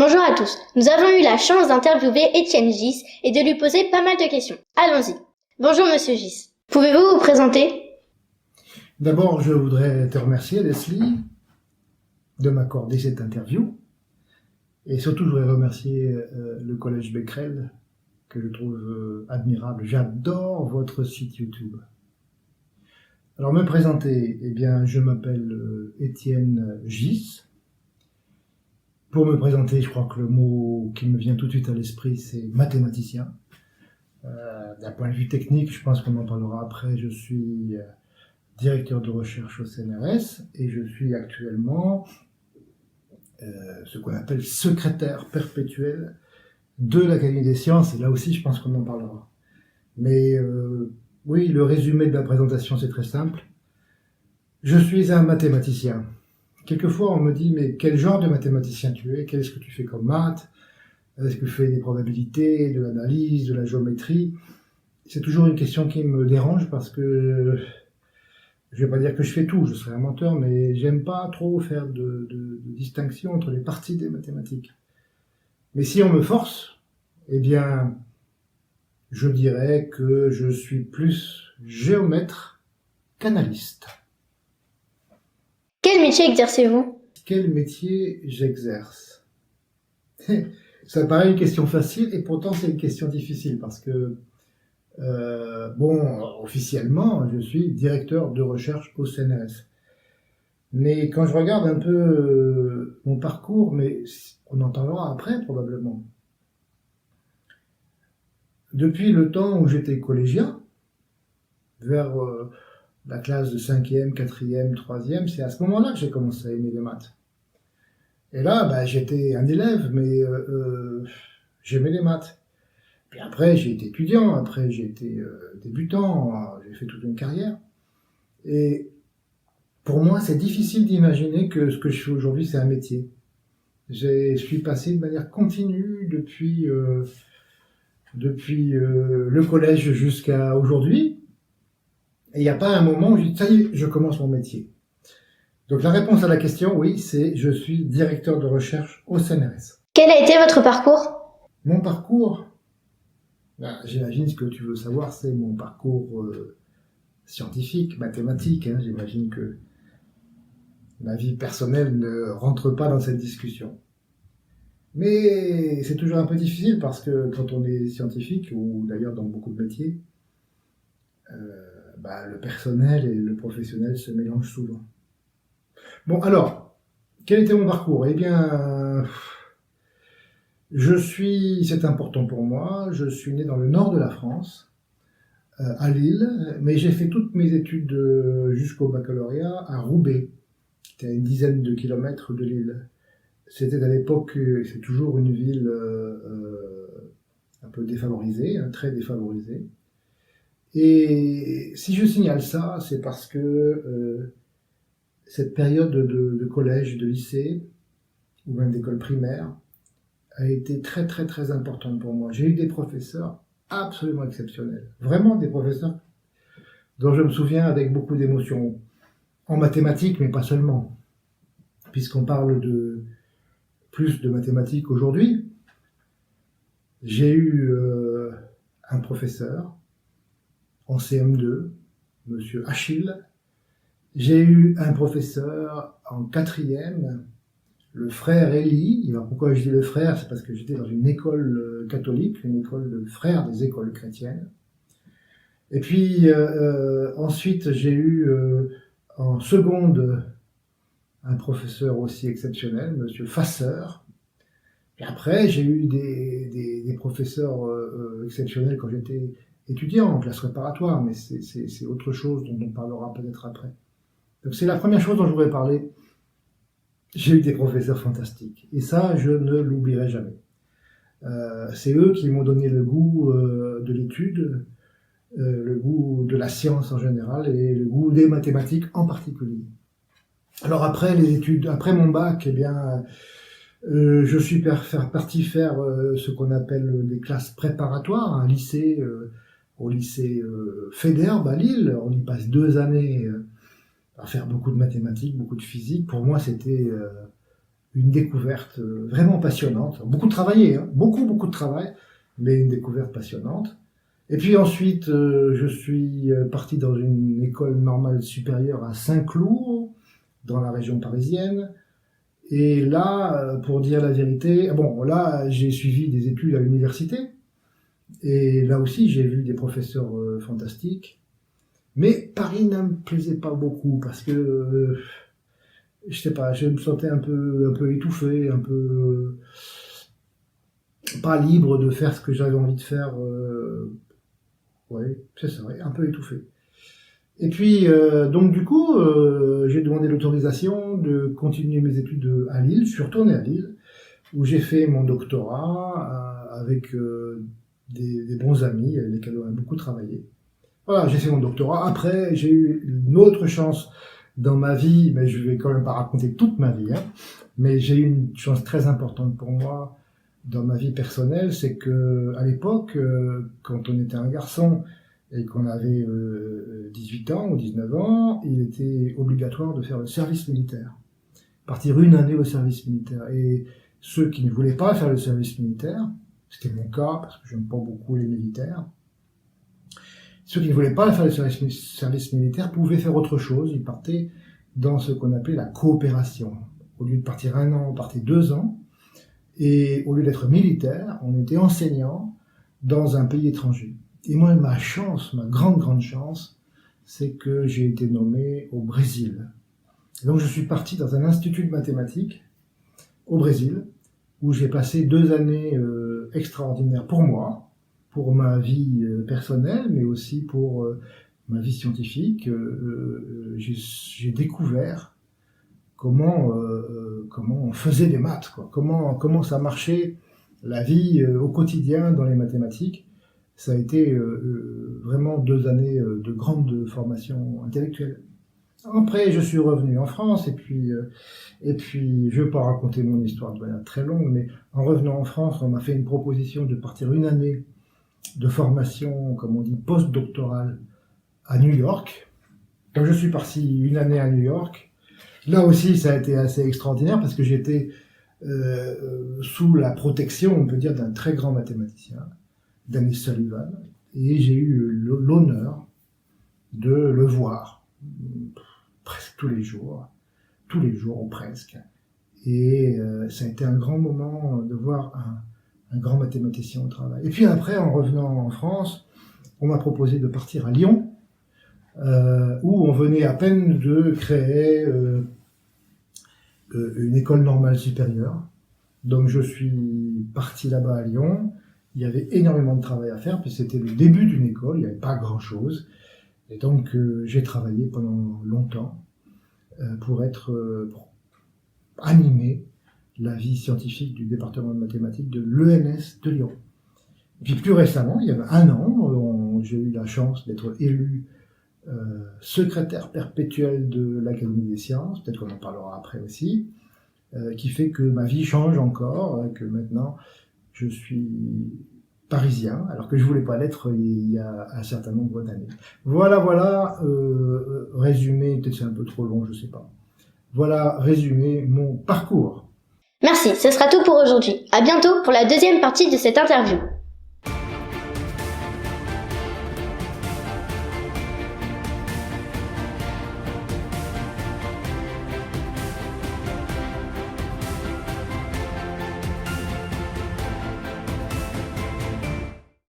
Bonjour à tous, nous avons eu la chance d'interviewer Étienne Gis et de lui poser pas mal de questions. Allons-y. Bonjour Monsieur Gis, pouvez-vous vous présenter? D'abord, je voudrais te remercier, Leslie, de m'accorder cette interview. Et surtout, je voudrais remercier le Collège Becquerel, que je trouve admirable. J'adore votre site YouTube. Alors, me présenter, eh bien, je m'appelle Étienne Gis. Pour me présenter, je crois que le mot qui me vient tout de suite à l'esprit, c'est mathématicien. D'un point de vue technique, je pense qu'on en parlera après, je suis directeur de recherche au CNRS et je suis actuellement ce qu'on appelle secrétaire perpétuel de l'Académie des sciences, et là aussi je pense qu'on en parlera. Mais oui, le résumé de la présentation c'est très simple. Je suis un mathématicien. Quelquefois on me dit mais quel genre de mathématicien tu es? Qu'est-ce que tu fais comme maths? Est-ce que tu fais des probabilités, de l'analyse, de la géométrie? C'est toujours une question qui me dérange parce que je vais pas dire que je fais tout, je serais un menteur, mais j'aime pas trop faire de distinction entre les parties des mathématiques. Mais si on me force, eh bien, je dirais que je suis plus géomètre qu'analyste. Quel métier exercez-vous? Quel métier j'exerce? Ça paraît une question facile et pourtant c'est une question difficile parce que officiellement, je suis directeur de recherche au CNRS. Mais quand je regarde un peu mon parcours, mais on en parlera après probablement. Depuis le temps où j'étais collégien, vers la classe de 5e, 4e, 3e, c'est à ce moment-là que j'ai commencé à aimer les maths. Et là, j'étais un élève, mais j'aimais les maths. Puis après, j'ai été étudiant, après j'ai été débutant, j'ai fait toute une carrière. Et pour moi, c'est difficile d'imaginer que ce que je fais aujourd'hui, c'est un métier. Je suis passé de manière continue depuis le collège jusqu'à aujourd'hui. Et il n'y a pas un moment où je dis, ça y est, je commence mon métier. Donc la réponse à la question, oui, c'est je suis directeur de recherche au CNRS. Quel a été votre parcours? Mon parcours, j'imagine ce que tu veux savoir, c'est mon parcours scientifique, mathématique. J'imagine que ma vie personnelle ne rentre pas dans cette discussion. Mais c'est toujours un peu difficile parce que quand on est scientifique, ou d'ailleurs dans beaucoup de métiers, le personnel et le professionnel se mélangent souvent. Bon, alors, quel était mon parcours? Eh bien, c'est important pour moi, je suis né dans le nord de la France, à Lille, mais j'ai fait toutes mes études jusqu'au baccalauréat à Roubaix, qui était à une dizaine de kilomètres de Lille. C'était à l'époque, c'est toujours une ville un peu défavorisée, très défavorisée. Et si je signale ça, c'est parce que cette période de collège, de lycée, ou même d'école primaire, a été très très très importante pour moi. J'ai eu des professeurs absolument exceptionnels. Vraiment des professeurs dont je me souviens avec beaucoup d'émotion. En mathématiques, mais pas seulement. Puisqu'on parle de plus de mathématiques aujourd'hui. J'ai eu un professeur en CM2, Monsieur Achille. J'ai eu un professeur en 4e, le frère Élie. Alors pourquoi je dis le frère? C'est parce que j'étais dans une école catholique, une école de frères des écoles chrétiennes. Et puis ensuite j'ai eu en seconde un professeur aussi exceptionnel, Monsieur Fasseur. Et après j'ai eu des professeurs exceptionnels quand j'étais étudiant en classe préparatoire, mais c'est autre chose dont on parlera peut-être après. Donc c'est la première chose dont je voudrais parler. J'ai eu des professeurs fantastiques. Et ça, je ne l'oublierai jamais. C'est eux qui m'ont donné le goût de l'étude, le goût de la science en général et le goût des mathématiques en particulier. Alors après les études, après mon bac, eh bien, je suis parti faire ce qu'on appelle des classes préparatoires, un lycée, au lycée Fédère à Lille. On y passe 2 années à faire beaucoup de mathématiques, beaucoup de physique. Pour moi, c'était une découverte vraiment passionnante. Beaucoup travaillé, hein, beaucoup de travail, mais une découverte passionnante. Et puis ensuite, je suis parti dans une école normale supérieure à Saint-Cloud, dans la région parisienne. Et là, pour dire la vérité, bon, là, j'ai suivi des études à l'université. Et là aussi, j'ai vu des professeurs fantastiques. Mais Paris ne me plaisait pas beaucoup parce que, je sais pas, je me sentais un peu étouffé, un peu pas libre de faire ce que j'avais envie de faire. Oui, c'est ça, ouais, un peu étouffé. Et puis, donc du coup, j'ai demandé l'autorisation de continuer mes études à Lille. Je suis retourné à Lille, où j'ai fait mon doctorat avec des bons amis avec lesquels on a beaucoup travaillé. Voilà, j'ai fait mon doctorat. Après, j'ai eu une autre chance dans ma vie, mais je vais quand même pas raconter toute ma vie, hein, mais j'ai eu une chance très importante pour moi dans ma vie personnelle, c'est que à l'époque, quand on était un garçon et qu'on avait 18 ans ou 19 ans, il était obligatoire de faire le service militaire. Partir une année au service militaire. Et ceux qui ne voulaient pas faire le service militaire, c'était mon cas, parce que j'aime pas beaucoup les militaires, ceux qui ne voulaient pas faire le service militaire pouvaient faire autre chose. Ils partaient dans ce qu'on appelait la coopération. Au lieu de partir 1 an, on partait 2 ans. Et au lieu d'être militaire, on était enseignant dans un pays étranger. Et moi, ma chance, ma grande chance, c'est que j'ai été nommé au Brésil. Et donc je suis parti dans un institut de mathématiques au Brésil, où j'ai passé 2 années extraordinaires pour moi, pour ma vie personnelle, mais aussi pour ma vie scientifique. J'ai découvert comment on faisait des maths, quoi. Comment ça marchait la vie au quotidien dans les mathématiques. Ça a été vraiment 2 années de grande formation intellectuelle. Après, je suis revenu en France et puis je ne vais pas raconter mon histoire de manière très longue, mais en revenant en France, on m'a fait une proposition de partir 1 année de formation, comme on dit, post-doctorale à New York. Donc je suis parti 1 année à New York. Là aussi, ça a été assez extraordinaire parce que j'étais sous la protection, on peut dire, d'un très grand mathématicien, Dennis Sullivan, et j'ai eu l'honneur de le voir presque tous les jours ou presque. Et ça a été un grand moment de voir un grand mathématicien au travail. Et puis après, en revenant en France, on m'a proposé de partir à Lyon, où on venait à peine de créer une école normale supérieure. Donc je suis parti là-bas à Lyon. Il y avait énormément de travail à faire, puis c'était le début d'une école, il n'y avait pas grand-chose. Et donc j'ai travaillé pendant longtemps pour animer la vie scientifique du département de mathématiques de l'ENS de Lyon. Et puis plus récemment, il y a 1 an, j'ai eu la chance d'être élu secrétaire perpétuel de l'Académie des sciences, peut-être qu'on en parlera après aussi, qui fait que ma vie change encore, que maintenant je suis parisien, alors que je voulais pas l'être il y a un certain nombre d'années. Voilà, résumé, peut-être c'est un peu trop long, je sais pas. Voilà, résumé mon parcours. Merci, ce sera tout pour aujourd'hui. À bientôt pour la 2e partie de cette interview.